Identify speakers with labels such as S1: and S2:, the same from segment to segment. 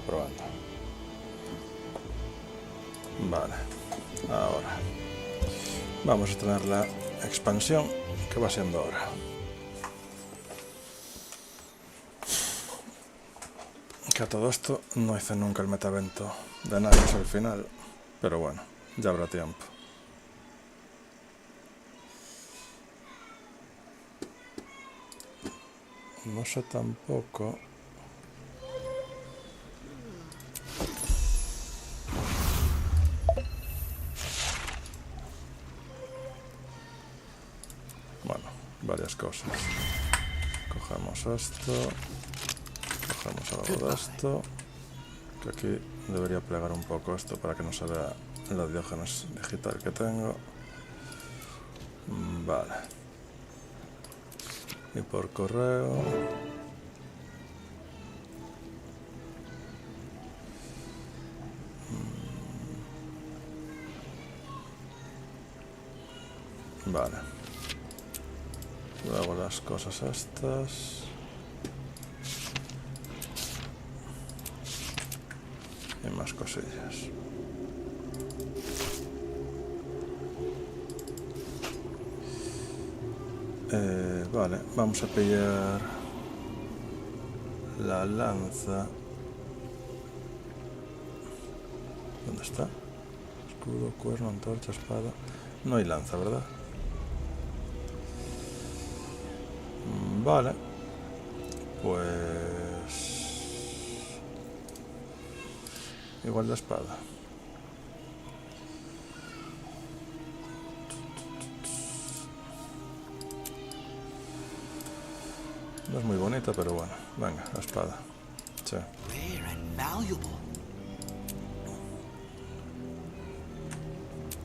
S1: probando. Vale, ahora vamos a tener la expansión que va siendo ahora. Que a todo esto no hice nunca el metavento de análisis al final, pero bueno, ya habrá tiempo. No sé tampoco. Bueno, varias cosas. Cogemos esto. Cogemos algo de esto. Que aquí debería plegar un poco esto para que no se vea la diógenes digital que tengo. Vale. Y por correo. Vale. Luego las cosas estas. Y más cosillas. Vale, vamos a pillar la lanza. ¿Dónde está? Escudo, cuerno, antorcha, espada. No hay lanza, ¿verdad? Vale. Pues... igual la espada. No es muy bonita, pero bueno. Venga, la espada. Sí.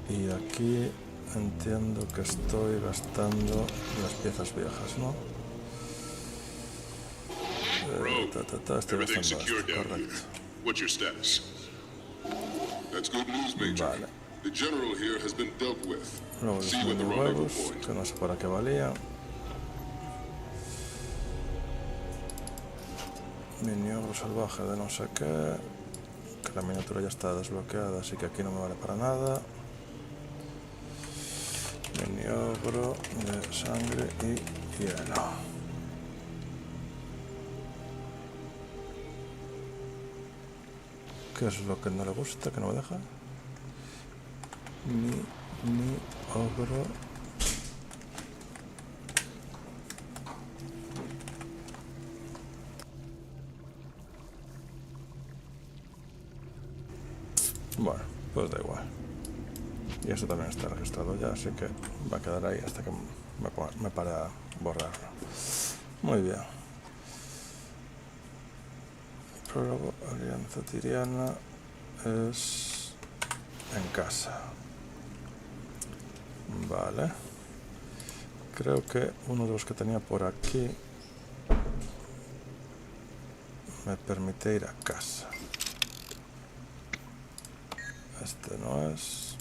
S1: Y aquí entiendo que estoy gastando las piezas viejas, ¿no? Estoy gastando esto, correcto.
S2: What's your status? That's good news, Major.
S1: Vale.
S2: The general here has been dealt with.
S1: Luego
S2: See you at the
S1: los
S2: rendezvous
S1: huevos,
S2: point.
S1: que no sé para qué valían. Miniobro salvaje de no sé qué. Que la miniatura ya está desbloqueada, así que aquí no me vale para nada. Miniobro de sangre y hielo. ¿Qué es lo que no le gusta? ¿Que no me deja? Ni ogro. Bueno, pues da igual. Y eso también está registrado ya, así que va a quedar ahí hasta que me para borrarlo. Muy bien. Prólogo, alianza tiriana es en casa. Vale. Creo que uno de los que tenía por aquí me permite ir a casa. Este no es.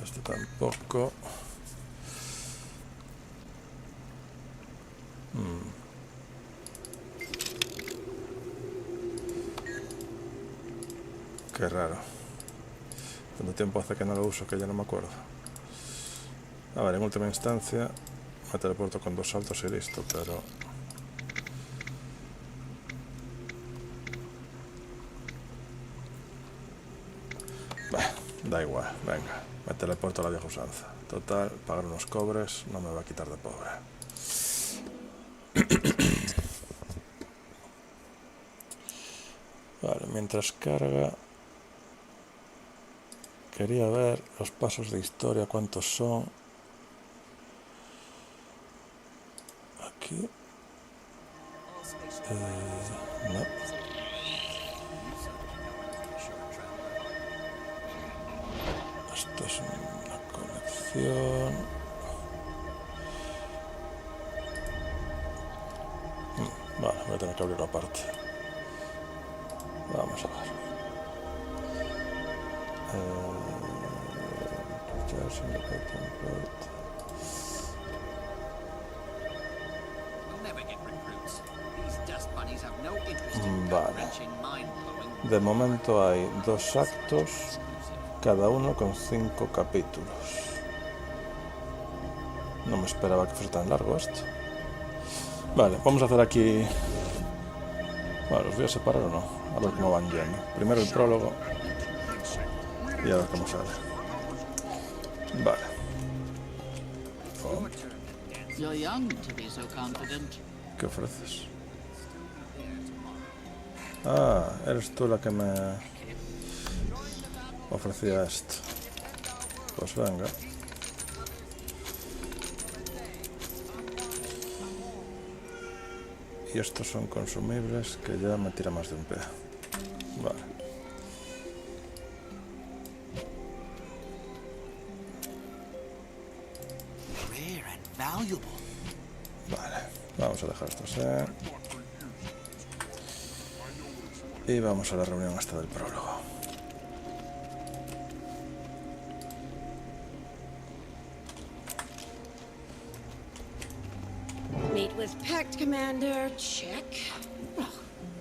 S1: Este tampoco. Qué raro. Tanto tiempo hace que no lo uso que ya no me acuerdo. A ver, en última instancia me teleporto con 2 saltos y listo, pero... bah, da igual, venga. Me teleporto a la vieja usanza. Total, pagar unos cobres no me va a quitar de pobre. Vale, mientras carga... quería ver los pasos de historia, cuántos son. Aquí. No. Esto es una colección. Vale, voy a tener que abrirlo aparte. Vamos a ver. Vale. De momento hay 2 actos, cada uno con 5 capítulos. No me esperaba que fuese tan largo esto. Vale, vamos a hacer aquí... Bueno, ¿los voy a separar o no? A ver cómo van yendo. Primero el prólogo y a ver cómo sale. Vale. Oh, ¿qué ofreces? Ah, eres tú la que me ofrecía esto. Pues venga. Y estos son consumibles que ya me tira más de un pie. Vale. Vale, vamos a dejar esto así. Y vamos a la reunión hasta del prólogo.
S3: Meet with Pact Commander, check. Oh,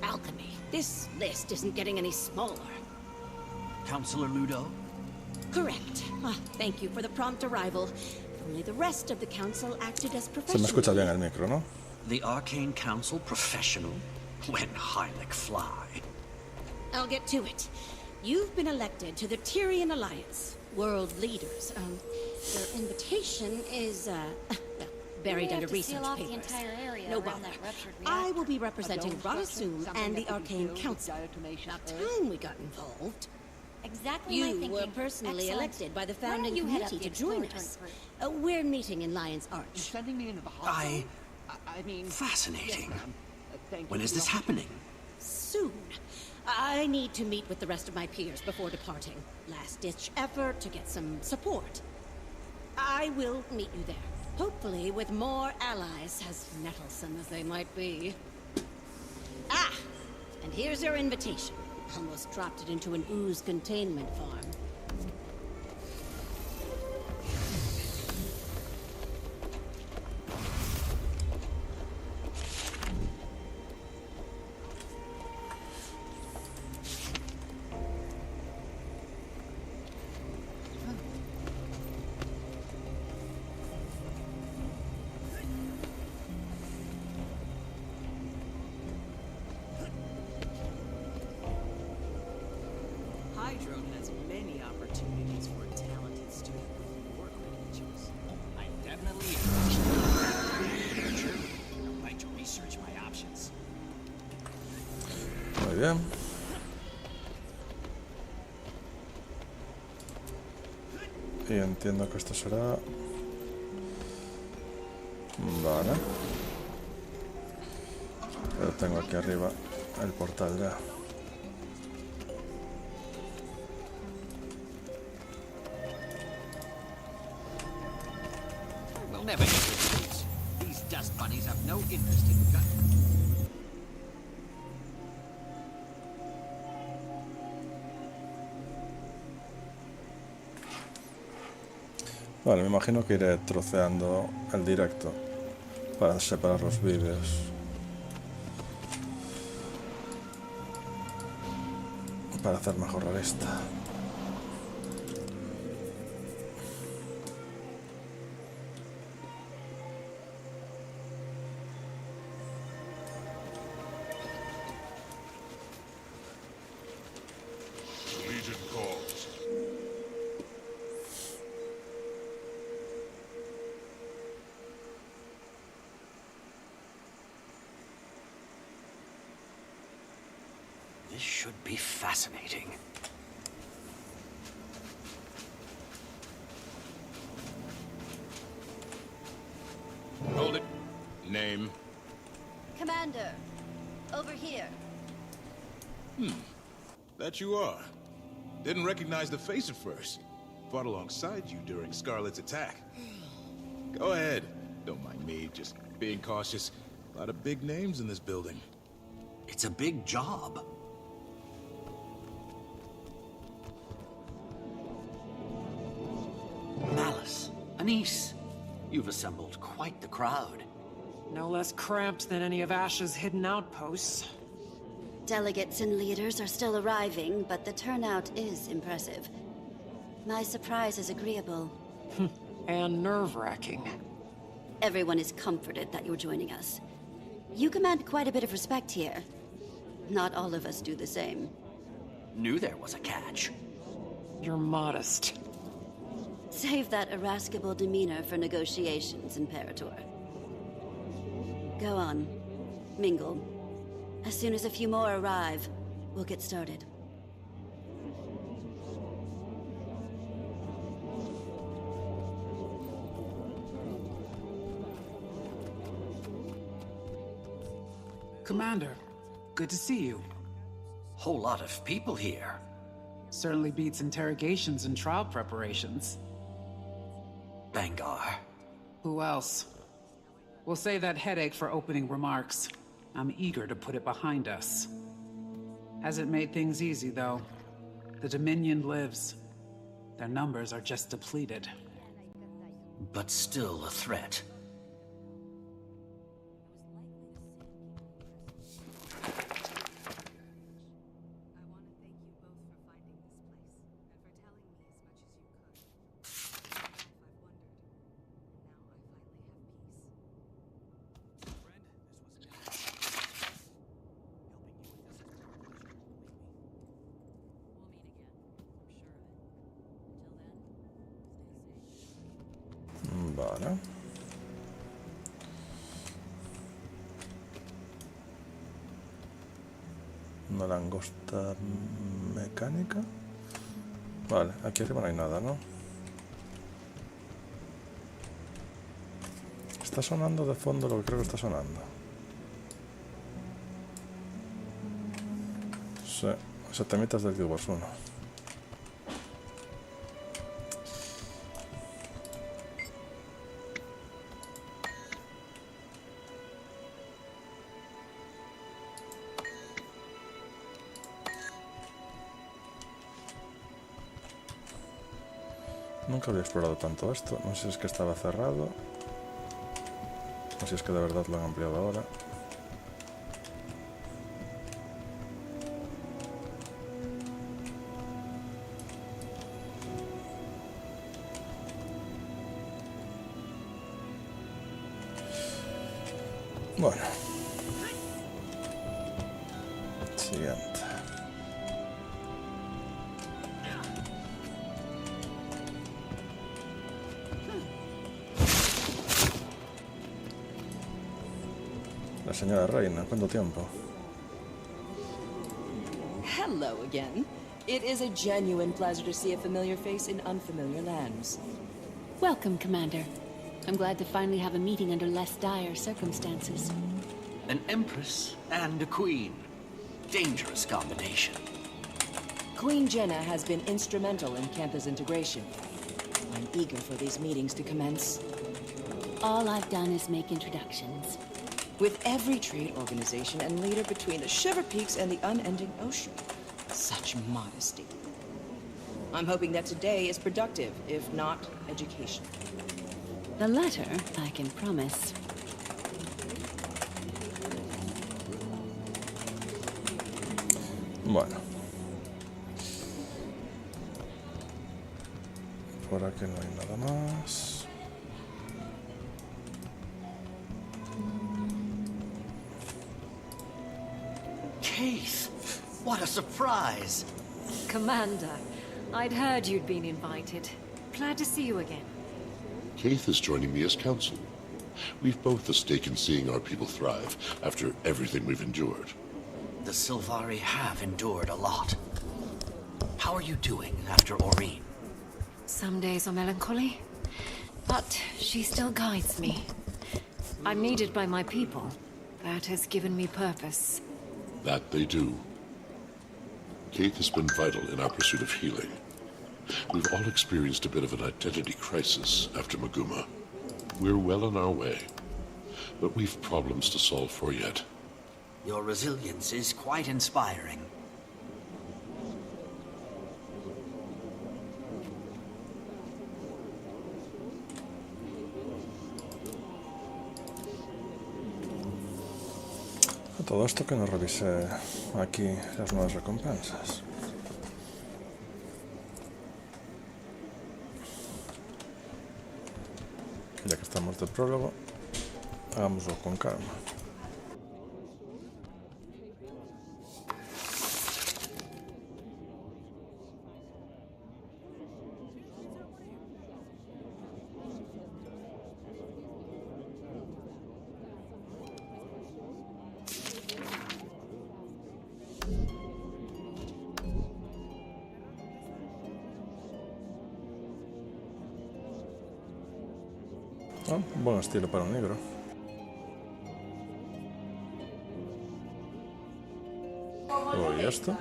S3: alchemy. This list isn't getting any smaller.
S4: Counselor Ludo?
S3: Correct. Ah, thank you for the prompt arrival. Only the rest of the council acted as
S1: Se me
S3: professionals.
S1: escucha bien el micro, ¿no?
S4: The Arcane Council professional? When Heilig fly.
S3: I'll get to it. You've been elected to the Tyrian Alliance, world leaders. Your invitation is, buried under research papers. No bother. I will be representing Radasum and the Arcane Council. About time we got involved.
S5: Exactly my
S3: You
S5: thinking.
S3: were personally
S5: Excellent.
S3: elected by the
S5: Why don't
S3: founding
S5: you head up
S3: committee
S5: the
S3: to join
S5: exploratory
S3: us.
S5: group?
S3: We're meeting in Lion's Arch.
S6: Sending me into the hospital? I mean,
S4: Fascinating.
S6: thank you
S4: When is
S6: for
S4: this
S6: the-
S4: happening?
S3: Soon. I need to meet with the rest of my peers before departing. Last-ditch effort to get some support. I will meet you there. Hopefully with more allies, as nettlesome as they might be. Ah! And here's your invitation. Almost dropped it into an ooze containment farm.
S7: Hydro has many opportunities for a talented student with more credentials. I definitely I'd like to research my options.
S1: Muy bien. Y entiendo que esto será... Vale. Pero tengo aquí arriba el portal ya.
S7: We'll never get to these. These dust bunnies have no interest in gun.
S1: Vale, me imagino que iré troceando el directo para separar los vídeos. Para hacer mejor la lista.
S2: Legion calls.
S4: This should be fascinating.
S2: Hold it. Name.
S5: Commander, over here.
S2: That you are. Didn't recognize the face at first. Fought alongside you during Scarlet's attack. Go ahead. Don't mind me, just being cautious. A lot of big names in this building.
S4: It's a big job. Malice, Anise, you've assembled quite the crowd.
S8: No less cramped than any of Ash's hidden outposts. Delegates and leaders are still arriving, but the turnout is impressive. My surprise is agreeable.
S7: And nerve-wracking.
S8: Everyone is comforted that you're joining us. You command quite a bit of respect here. Not all of us do the same.
S4: Knew there was a catch.
S7: You're modest.
S8: Save that irascible demeanor for negotiations, Imperator. Go on. Mingle. As soon as a few more arrive, we'll get started.
S9: Commander, good to see you.
S4: Whole lot of people here.
S9: Certainly beats interrogations and trial preparations.
S4: Bangar.
S9: Who else? We'll save that headache for opening remarks. I'm eager to put it behind us. Hasn't made things easy, though. The Dominion lives. Their numbers are just depleted.
S4: But still a threat.
S1: Vale. Una langosta mecánica. Vale, aquí arriba no hay nada, ¿no? Está sonando de fondo lo que creo que está sonando. Sí, ese temita es del Guild Wars 1. Nunca había explorado tanto esto. No sé si es que estaba cerrado. No sé si es que de verdad lo han ampliado ahora. Bueno. Siguiente. La señora Reina, ¿cuánto tiempo?
S10: Hello again. It is a genuine pleasure to see a familiar face in unfamiliar lands.
S3: Welcome, Commander. I'm glad to finally have a meeting under less dire circumstances.
S4: An empress and a queen. Dangerous combination.
S10: Queen Jenna has been instrumental in Kantha's integration. I'm eager for these meetings to commence.
S3: All I've done is make introductions.
S10: With every trade organization and leader between the Shiver Peaks and the unending ocean. Such modesty. I'm hoping that today is productive, if not educational.
S3: The latter, I can promise.
S1: Bueno. Por aquí no hay nada más.
S4: Keith, what a surprise!
S11: Commander, I'd heard you'd been invited. Glad to see you again.
S12: Keith is joining me as counsel. We've both a stake in seeing our people thrive after everything we've endured.
S4: The Sylvari have endured a lot. How are you doing after Aurene?
S11: Some days are melancholy, but she still guides me. I'm needed by my people. That has given me purpose.
S12: That they do. Keith has been vital in our pursuit of healing. We've all experienced a bit of an identity crisis after Maguma. We're well on our way, but we've problems to solve for yet.
S4: Your resilience is quite inspiring.
S1: Todo esto que no revisé aquí las nuevas recompensas. Ya que estamos de prólogo, hagámoslo con calma. Ah, buen estilo para un negro. ¿Y esto?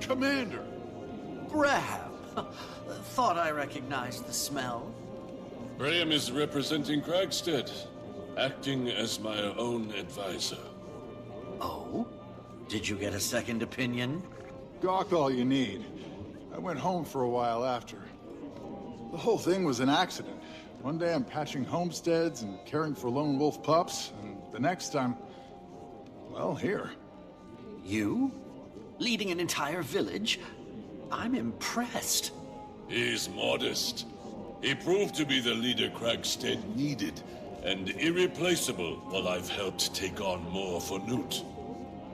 S4: Commander! Graham! Thought I recognized the smell.
S12: Graham is representing Kragstead, acting as my own advisor.
S4: Oh? Did you get a second opinion?
S13: Gawk all you need. I went home for a while after. The whole thing was an accident. One day I'm patching homesteads and caring for lone wolf pups, and the next I'm... well, here.
S4: You? Leading an entire village? I'm impressed.
S12: He's modest. He proved to be the leader Kragstead needed, and irreplaceable while I've helped take on more for Newt.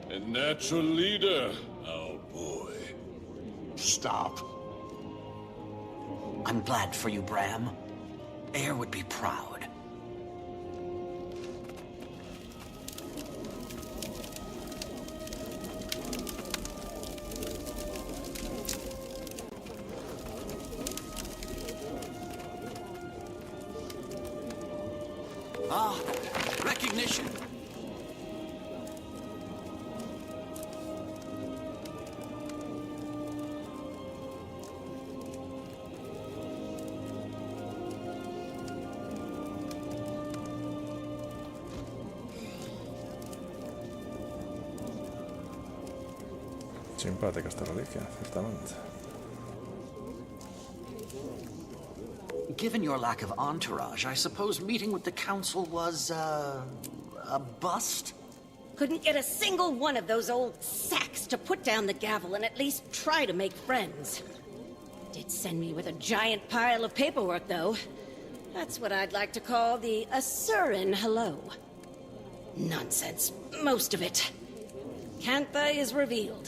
S12: A natural leader, our boy.
S13: Stop.
S4: I'm glad for you, Bram. Air would be proud. Ah, recognition.
S1: Simpática esta reliquia, ciertamente.
S4: Given your lack of entourage, I suppose meeting with the council was, a bust?
S3: Couldn't get a single one of those old sacks to put down the gavel and at least try to make friends. Did send me with a giant pile of paperwork, though. That's what I'd like to call the Asuran hello. Nonsense, most of it. Cantha is revealed.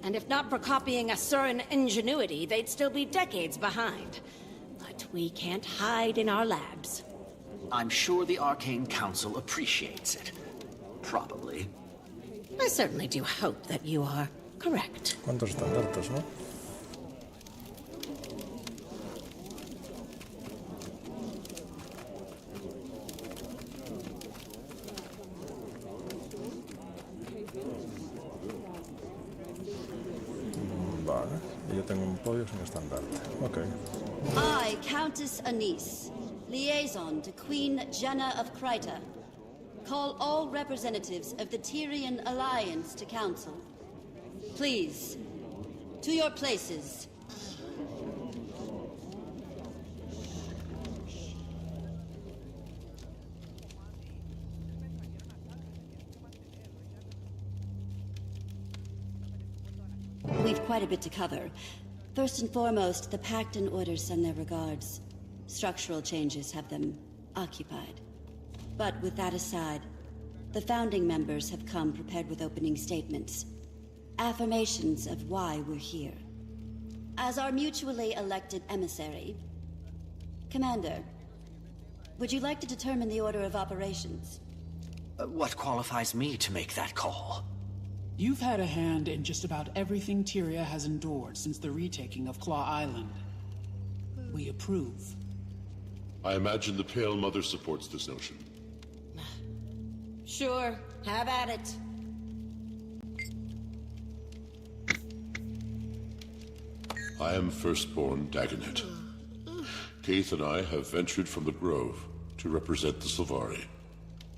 S3: And if not for copying Asuran ingenuity, they'd still be decades behind. But we can't hide in our labs.
S4: I'm sure the Arcane Council appreciates it. Probably.
S3: I certainly do hope that you are correct.
S1: ¿Cuántos estandartes, no? Vale, y yo tengo un podio sin estandarte. Ok.
S8: I, Countess Anise, liaison to Queen Jenna of Kryta, call all representatives of the Tyrian Alliance to council. Please, to your places. We've quite a bit to cover. First and foremost, the Pact and Order send their regards. Structural changes have them occupied. But with that aside, the founding members have come prepared with opening statements. Affirmations of why we're here. As our mutually elected emissary, Commander, would you like to determine the order of operations?
S4: What qualifies me to make that call?
S9: You've had a hand in just about everything Tyria has endured since the retaking of Claw Island. We approve.
S12: I imagine the Pale Mother supports this notion.
S3: Sure, have at it.
S12: I am Firstborn Dagonet. Kaith and I have ventured from the Grove to represent the Sylvari.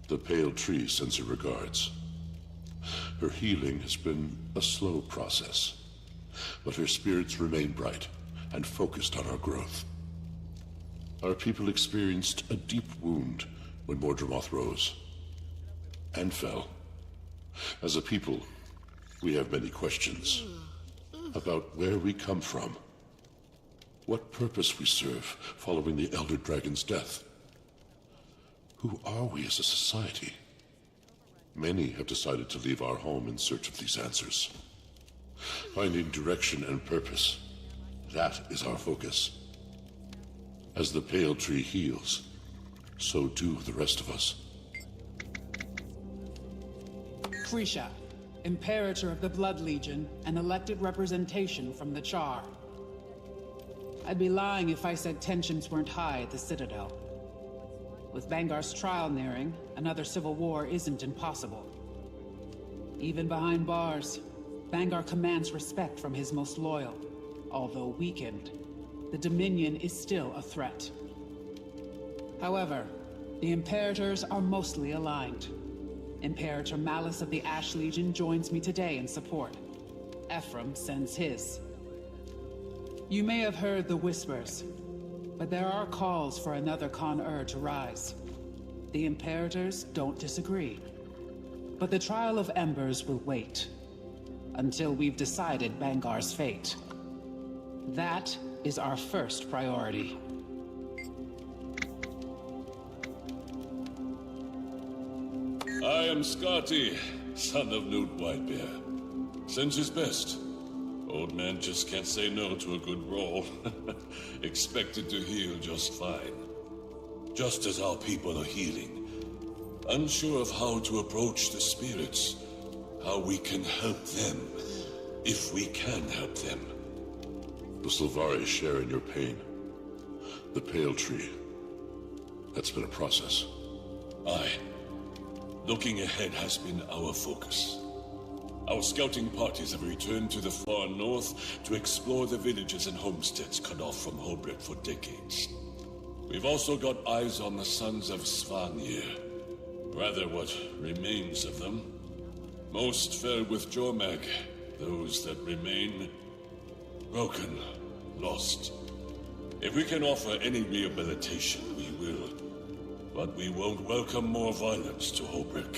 S12: The Pale Tree sends her regards. Her healing has been a slow process, but her spirits remain bright and focused on our growth. Our people experienced a deep wound when Mordramoth rose, and fell. As a people, we have many questions about where we come from, what purpose we serve following the Elder Dragon's death. Who are we as a society? Many have decided to leave our home in search of these answers. Finding direction and purpose, that is our focus. As the Pale Tree heals, so do the rest of us.
S9: Krisha, Imperator of the Blood Legion and elected representation from the Char. I'd be lying if I said tensions weren't high at the Citadel. With Bangar's trial nearing, another civil war isn't impossible. Even behind bars, Bangar commands respect from his most loyal. Although weakened, the Dominion is still a threat. However, the Imperators are mostly aligned. Imperator Malice of the Ash Legion joins me today in support. Ephraim sends his. You may have heard the whispers, but there are calls for another Con-Ur to rise. The Imperators don't disagree. But the Trial of Embers will wait until we've decided Bangar's fate. That is our first priority.
S14: I am Skati, son of Newt Whitebear. Sends his best. Old man just can't say no to a good roll. Expected to heal just fine. Just as our people are healing. Unsure of how to approach the spirits. How we can help them. If we can help them.
S12: The Sylvari share in your pain. The Pale Tree. That's been a process.
S14: Aye. Looking ahead has been our focus. Our scouting parties have returned to the far north to explore the villages and homesteads cut off from Holbrook for decades. We've also got eyes on the sons of Svanir. Rather, what remains of them. Most fell with Jormag. Those that remain, broken, lost. If we can offer any rehabilitation, we will. But we won't welcome more violence to Holbrook.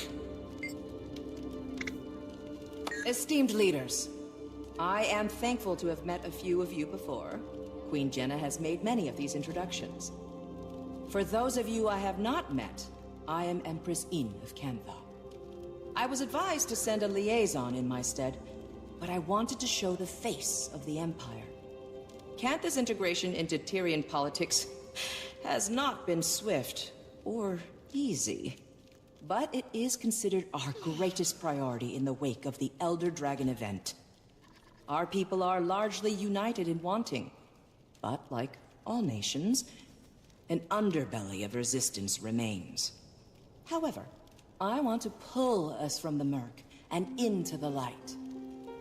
S10: Esteemed leaders, I am thankful to have met a few of you before. Queen Jenna has made many of these introductions. For those of you I have not met, I am Empress Yin of Kantha. I was advised to send a liaison in my stead, but I wanted to show the face of the Empire. Kantha's integration into Tyrian politics has not been swift or easy. But it is considered our greatest priority in the wake of the Elder Dragon event. Our people are largely united in wanting, but like all nations, an underbelly of resistance remains. However, I want to pull us from the murk and into the light.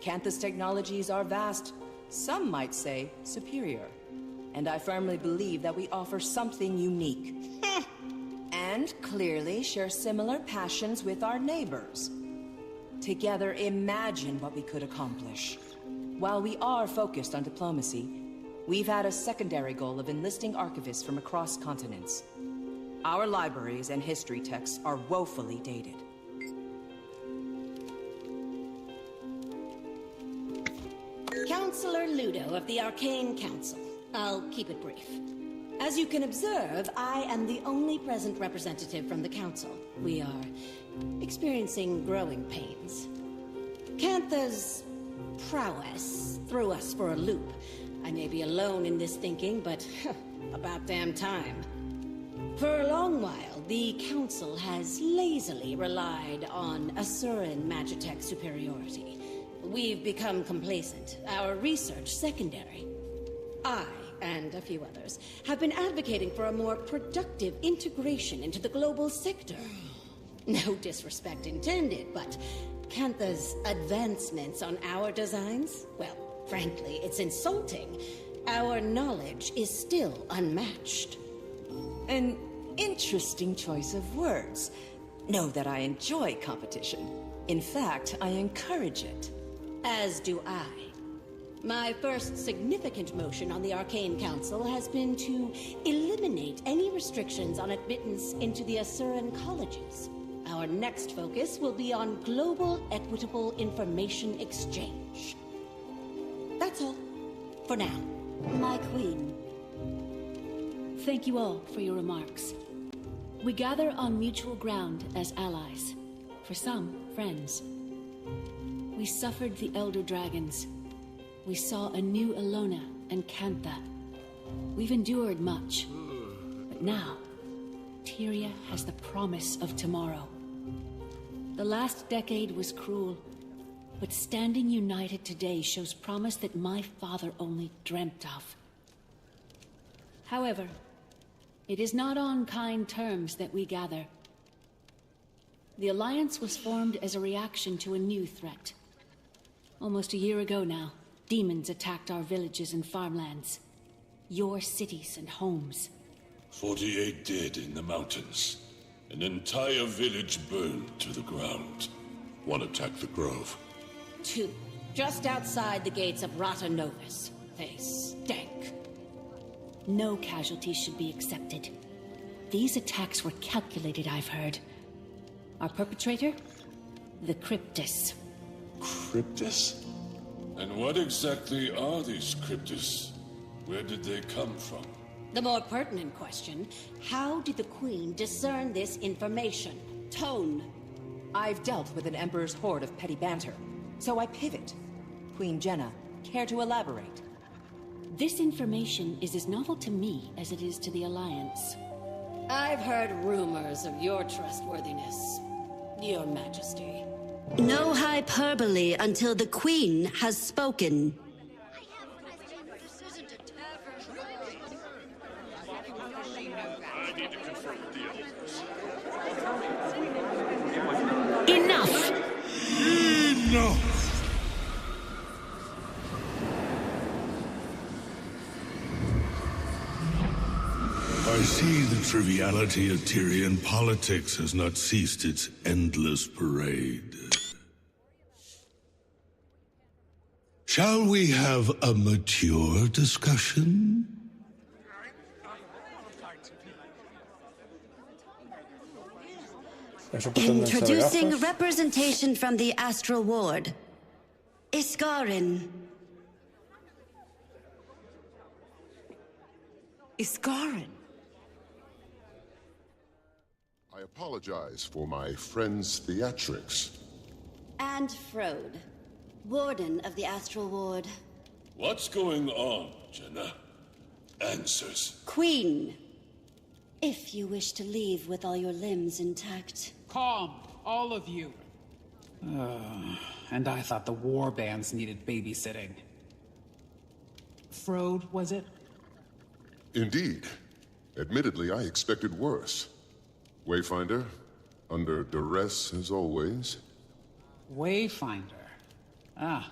S10: Kantha's technologies are vast, some might say superior, and I firmly believe that we offer something unique. And clearly share similar passions with our neighbors. Together, imagine what we could accomplish. While we are focused on diplomacy, we've had a secondary goal of enlisting archivists from across continents. Our libraries and history texts are woefully dated.
S3: Counselor Ludo of the Arcane Council. I'll keep it brief. As you can observe, I am the only present representative from the Council. We are experiencing growing pains. Kantha's prowess threw us for a loop. I may be alone in this thinking, but about damn time. For a long while, the Council has lazily relied on Asuran Magitech superiority. We've become complacent, our research secondary. I, and a few others, have been advocating for a more productive integration into the global sector. No disrespect intended, but Kantha's advancements on our designs, well, Frankly, it's insulting. Our knowledge is still unmatched.
S10: An interesting choice of words. Know that I enjoy competition. In fact, I encourage it.
S3: As do I. My first significant motion on the Arcane Council has been to eliminate any restrictions on admittance into the Asuran colleges. Our next focus will be on global equitable information exchange. That's all. For now.
S15: My queen. Thank you all for your remarks. We gather on mutual ground as allies. For some, friends. We suffered the Elder Dragons. We saw a new Elona and Cantha. We've endured much. But now, Tyria has the promise of tomorrow. The last decade was cruel, but standing united today shows promise that my father only dreamt of. However, it is not on kind terms that we gather. The Alliance was formed as a reaction to a new threat. Almost a year ago now, demons attacked our villages and farmlands. Your cities and homes.
S14: 48 dead in the mountains. An entire village burned to the ground.
S12: One attacked the grove.
S3: 2, just outside the gates of Rata Novus. They stank.
S15: No casualties should be accepted. These attacks were calculated, I've heard. Our perpetrator? The Cryptus.
S12: Cryptus?
S14: And what exactly are these Cryptus? Where did they come from?
S3: The more pertinent question, how did the Queen discern this information?
S10: Tone. I've dealt with an Emperor's horde of petty banter, so I pivot. Queen Jenna, care to elaborate?
S15: This information is as novel to me as it is to the Alliance.
S3: I've heard rumors of your trustworthiness, Your Majesty.
S8: No hyperbole until the Queen has spoken. Enough!
S12: Enough!
S16: I see the triviality of Tyrian politics has not ceased its endless parade. Shall we have a mature discussion?
S8: Introducing representation from the Astral Ward. Iskarin.
S10: Iskarin?
S12: I apologize for my friend's theatrics.
S8: And Frode, Warden of the Astral Ward.
S14: What's going on, Jenna? Answers.
S8: Queen. If you wish to leave with all your limbs intact.
S9: Calm, all of you. And I thought the war bands needed babysitting. Frode, was it?
S12: Indeed. Admittedly, I expected worse. Wayfinder, under duress as always.
S9: Wayfinder. Ah.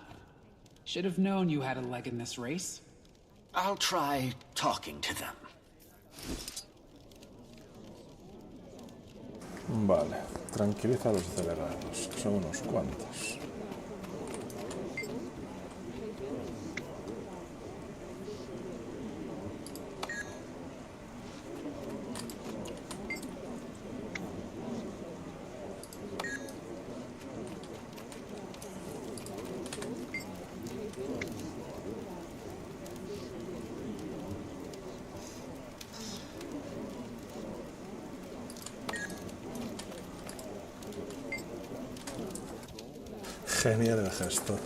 S9: Should have known you had a leg in this race.
S4: I'll try talking to them.
S1: Vale, tranquiliza a los delegados, que son unos cuantos. Genial el gesto.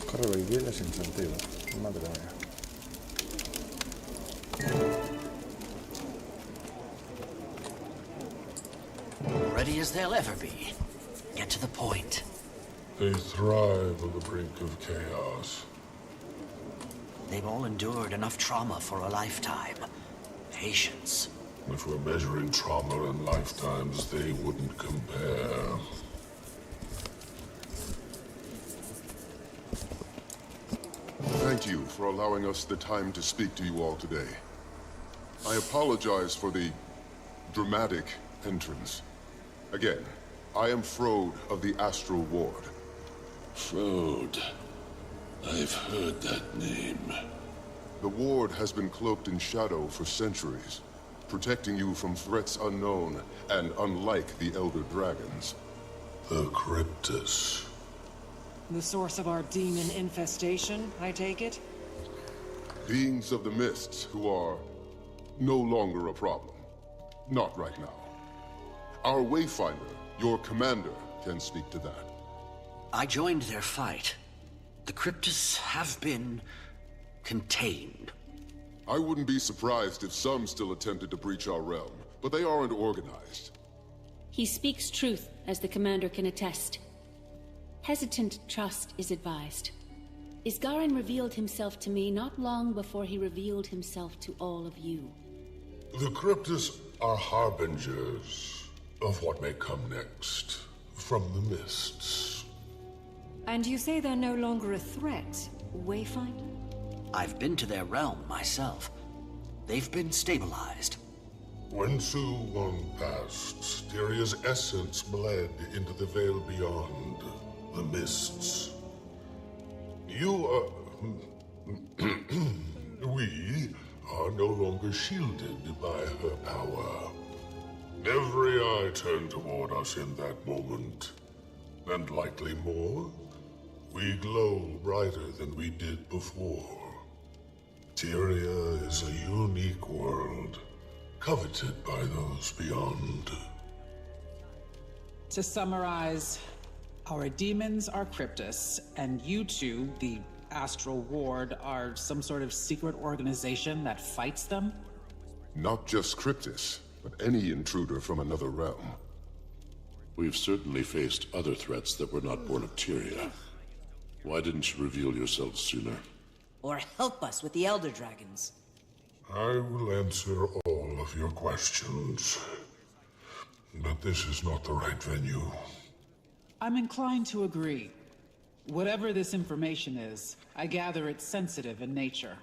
S1: Corre vivible sin sentido. Madre mía.
S4: Ready as they'll ever be. Get to the point.
S16: They thrive on the brink of chaos.
S4: They've all endured enough trauma for a lifetime. Patience.
S16: If we're measuring trauma and lifetimes, they wouldn't compare.
S12: Thank you for allowing us the time to speak to you all today. I apologize for the dramatic entrance. Again, I am Frode of the Astral Ward.
S14: Frode. I've heard that name.
S12: The Ward has been cloaked in shadow for centuries, protecting you from threats unknown and unlike the Elder Dragons.
S16: The Cryptus.
S7: The source of our demon infestation, I take it?
S12: Beings of the Mists who are no longer a problem. Not right now. Our Wayfinder, your commander, can speak to that.
S4: I joined their fight. The Cryptus have been contained.
S12: I wouldn't be surprised if some still attempted to breach our realm, but they aren't organized.
S15: He speaks truth, as the commander can attest. Hesitant trust is advised. Isgarin revealed himself to me not long before he revealed himself to all of you.
S16: The Cryptus are harbingers of what may come next from the Mists.
S11: And you say they're no longer a threat, Wayfinder?
S4: I've been to their realm myself. They've been stabilized.
S16: When Su Wong passed, Tyria's essence bled into the veil beyond, the Mists. We are no longer shielded by her power. Every eye turned toward us in that moment, and likely more. We glow brighter than we did before. Tyria is a unique world, coveted by those beyond.
S9: To summarize, our demons are Cryptus, and you two, the Astral Ward, are some sort of secret organization that fights them?
S12: Not just Cryptus, but any intruder from another realm.
S14: We've certainly faced other threats that were not born of Tyria. Why didn't you reveal yourself sooner?
S6: Or help us with the Elder Dragons.
S16: I will answer all of your questions, but this is not the right venue.
S9: I'm inclined to agree. Whatever this information is, I gather it's sensitive in nature.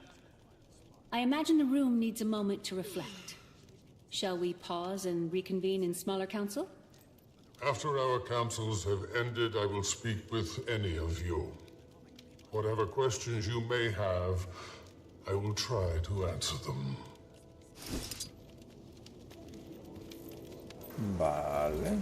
S15: I imagine the room needs a moment to reflect. Shall we pause and reconvene in smaller council?
S16: After our councils have ended, I will speak with any of you. Whatever questions you may have, I will try to answer them.
S1: Vale.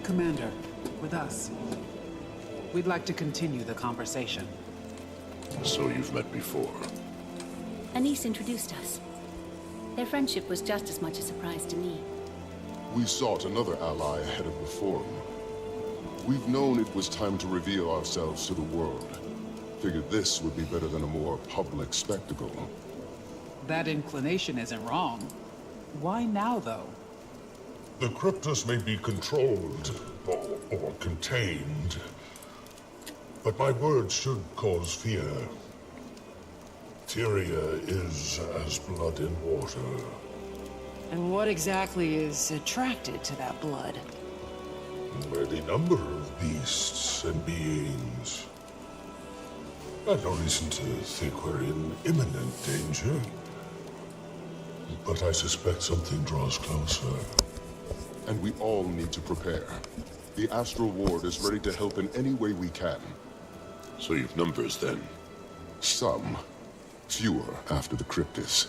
S9: Commander, with us. We'd like to continue the conversation.
S14: So you've met before?
S15: Anise introduced us. Their friendship was just as much a surprise to me.
S12: We sought another ally ahead of reform. We've known it was time to reveal ourselves to the world. Figured this would be better than a more public spectacle.
S9: That inclination isn't wrong. Why now, though?
S16: The Cryptus may be controlled or contained, but my words should cause fear. Tyria is as blood in water.
S7: And what exactly is attracted to that blood?
S16: Any number of beasts and beings. I've no reason to think we're in imminent danger, but I suspect something draws closer.
S12: And we all need to prepare. The Astral Ward is ready to help in any way we can.
S14: So you've numbers, then?
S12: Some. Fewer after the Cryptus.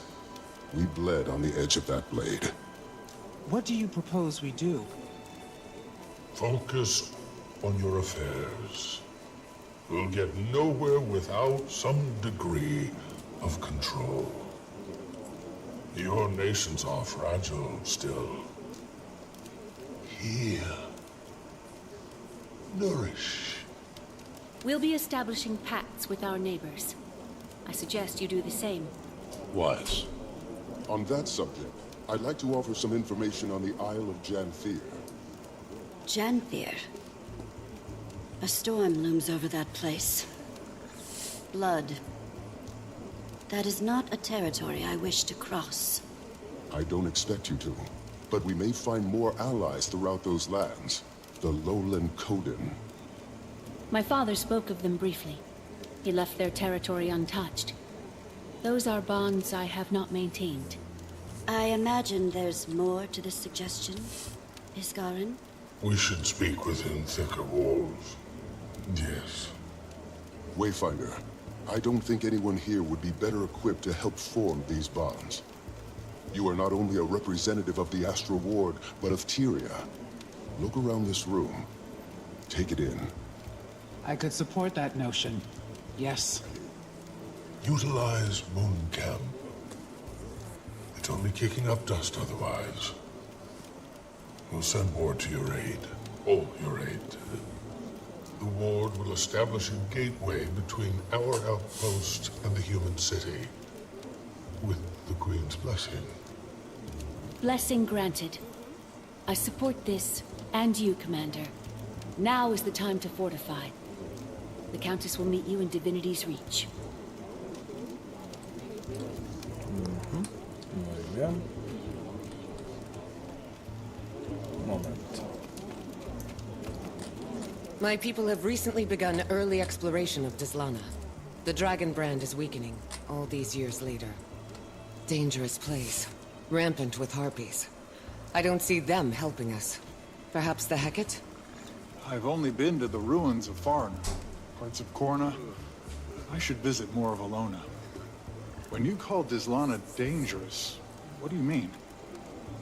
S12: We bled on the edge of that blade.
S9: What do you propose we do?
S16: Focus on your affairs. We'll get nowhere without some degree of control. Your nations are fragile still. Heal. Nourish.
S15: We'll be establishing pacts with our neighbors. I suggest you do the same.
S14: Wise.
S12: On that subject, I'd like to offer some information on the Isle of Janthir.
S8: Janthir. A storm looms over that place. Blood. That is not a territory I wish to cross.
S12: I don't expect you to, but we may find more allies throughout those lands. The Lowland Coden.
S15: My father spoke of them briefly. He left their territory untouched. Those are bonds I have not maintained.
S8: I imagine there's more to this suggestion, Iskarin?
S16: We should speak within thicker walls. Yes.
S12: Wayfinder, I don't think anyone here would be better equipped to help form these bonds. You are not only a representative of the Astral Ward, but of Tyria. Look around this room. Take it in.
S9: I could support that notion. Yes.
S16: Utilize Moon Camp. It's only kicking up dust otherwise. We'll send ward to your aid. All your aid. The ward will establish a gateway between our outpost and the human city. With the Queen's blessing.
S15: Blessing granted. I support this, and you, Commander. Now is the time to fortify. The Countess will meet you in Divinity's Reach.
S1: Muy bien. Moment.
S7: My people have recently begun early exploration of Dislana. The dragon brand is weakening, all these years later. Dangerous place. Rampant with harpies. I don't see them helping us. Perhaps the Hecate?
S13: I've only been to the ruins of Farn, parts of Korna. I should visit more of Alona. When you call Dislana dangerous, what do you mean?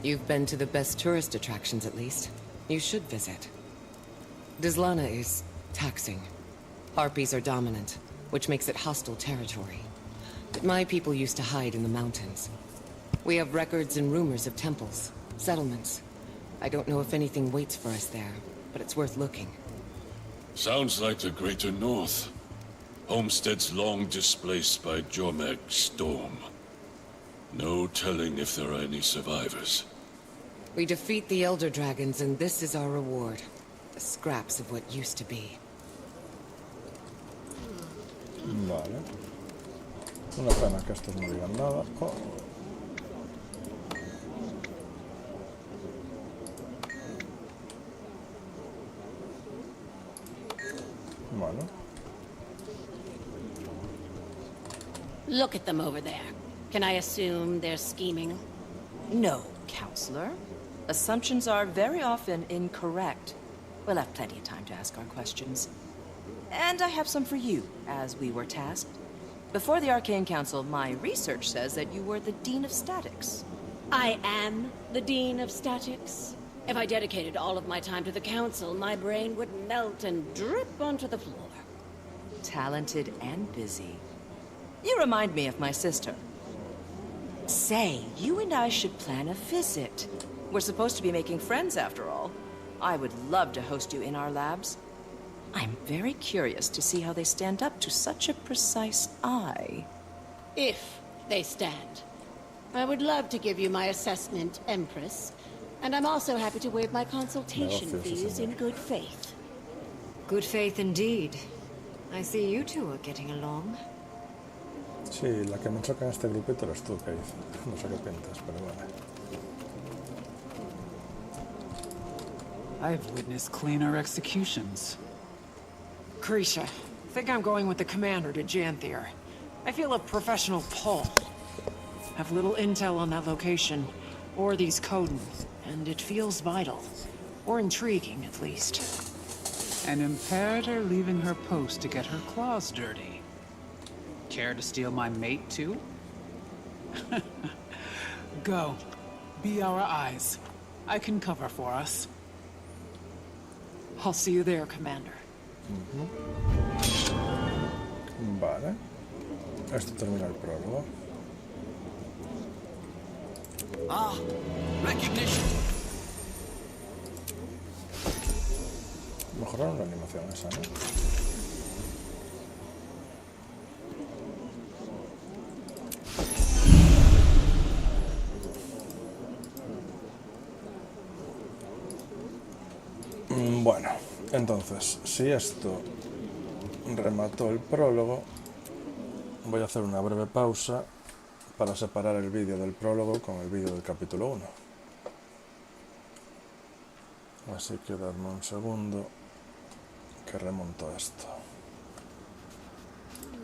S7: You've been to the best tourist attractions, at least. You should visit. Dislana is taxing. Harpies are dominant, which makes it hostile territory. But my people used to hide in the mountains. We have records and rumors of temples, settlements. I don't know if anything waits for us there, but it's worth looking.
S14: Sounds like the Greater North. Homesteads long displaced by Jormag's storm. No telling if there are any survivors.
S7: We defeat the Elder Dragons, and this is our reward. The scraps of what used to be.
S1: Vale. Una pena que estos no digan nada. Oh. Vale.
S3: Look at them over there. Can I assume they're scheming?
S6: No, Counselor. Assumptions are very often incorrect. We'll have plenty of time to ask our questions. And I have some for you, as we were tasked. Before the Arcane Council, my research says that you were the Dean of Statics.
S3: I am the Dean of Statics. If I dedicated all of my time to the Council, my brain would melt and drip onto the floor.
S6: Talented and busy. You remind me of my sister. Say, you and I should plan a visit. We're supposed to be making friends after all. I would love to host you in our labs. I'm very curious to see how they stand up to such a precise eye.
S3: If they stand. I would love to give you my assessment, Empress. And I'm also happy to waive my consultation fees in good faith.
S11: Good faith indeed. I see you two are getting along.
S1: Sí, la que me choca en este grupito eres tú, Keith. No sé qué piensas, pero vale.
S9: I've witnessed cleaner executions.
S17: Krisha, think I'm going with the commander to Janthir. I feel a professional pull. Have little intel on that location, or these Coden, and it feels vital. Or intriguing, at least.
S9: An Imperator leaving her post to get her claws dirty. Care to steal my mate, too? Go. Be our eyes. I can cover for us.
S17: I'll see you there, Commander.
S1: Vale. Esto termina el prólogo.
S4: Ah, recognition.
S1: Mejoraron la animación esa, ¿no? Entonces, si esto remató el prólogo, voy a hacer una breve pausa para separar el vídeo del prólogo con el vídeo del capítulo 1. Así que dadme un segundo que remonto esto.